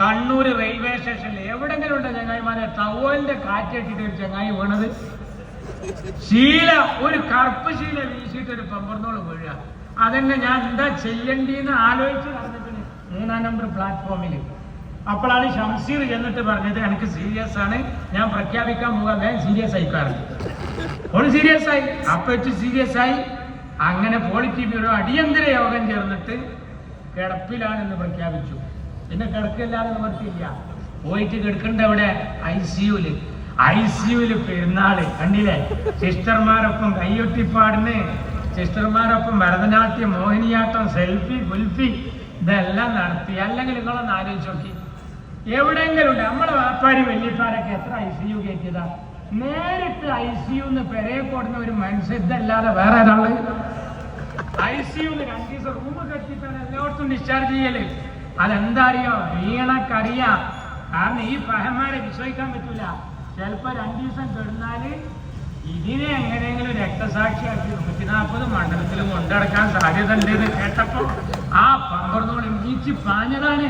Kannur railway സ്റ്റേഷനിൽ എവിടെങ്കിലും ഉണ്ട് ചങ്ങായിമാരെ ടവലിന്റെ കാറ്റേറ്റിട്ട് ഒരു ചങ്ങായി വീണത്. ശീല ഒരു കറുപ്പ് ശീല വീശിയിട്ട് ഒരു പമ്പർന്നോള് വീഴുക. അതെന്നെ ഞാൻ എന്താ ചെയ്യണ്ടീന്ന് ആലോചിച്ച് നടന്നിട്ടുണ്ട് 3-ാം നമ്പർ പ്ലാറ്റ്ഫോമിൽ. അപ്പോഴാണ് ഷംസീർ എന്നിട്ട് പറഞ്ഞത് എനിക്ക് സീരിയസ് ആണ്, ഞാൻ പ്രഖ്യാപിക്കാൻ പോകാൻ വേഗം സീരിയസ് ആയിക്കാറുണ്ട്. ഓള് സീരിയസ് ആയി, അപ്പച്ച് സീരിയസ് ആയി. അങ്ങനെ പോളിറ്റി ബ്യൂറോ അടിയന്തര യോഗം ചേർന്നിട്ട് കിടപ്പിലാണെന്ന് പ്രഖ്യാപിച്ചു. പിന്നെ കിടക്കില്ലാതെ നിവർത്തിയില്ല, പോയിട്ട് കിടക്കണ്ട അവിടെ ICUല്. ICUല് പെരുന്നാള് കണ്ടില്ലേ, സിസ്റ്റർമാരൊപ്പം കയ്യൊട്ടിപ്പാടിന്, സിസ്റ്റർമാരൊപ്പം ഭരതനാട്യം, മോഹിനിയാട്ടം, സെൽഫി, കുൽഫി ഇതെല്ലാം നടത്തി. അല്ലെങ്കിൽ നിങ്ങളൊന്ന് ആലോചിച്ച് നോക്കി, എവിടെയെങ്കിലും ഉണ്ട് നമ്മളെ വ്യാപാരി വല്യപ്പാരൊക്കെ എത്ര ICU കയറ്റിയതാ. നേരിട്ട് ICUന്ന് പെരയെ കൊടുന്ന ഒരു മനുഷ്യൻ ഇതല്ലാതെ വേറെ ഒരാള് ICUന്ന് 2 ദിവസം റൂം കെട്ടിട്ടാണ് എല്ലായിടത്തും ഡിസ്ചാർജ് ചെയ്യല്. അതെന്താ അറിയോ, വീണക്കറിയാം. കാരണം ഈ പഹന്മാരെ വിശ്വസിക്കാൻ പറ്റൂല. ചിലപ്പോ 2 ദിവസം കിടന്നാല് ഇതിനെ എങ്ങനെയെങ്കിലും രക്തസാക്ഷിയാക്കി 140 മണ്ഡലത്തിലും കൊണ്ടടക്കാൻ സാധ്യത ഉണ്ട് എന്ന് കേട്ടപ്പോ ആ പമ്പർന്നോളം നീച്ച് പാഞ്ഞതാണ്.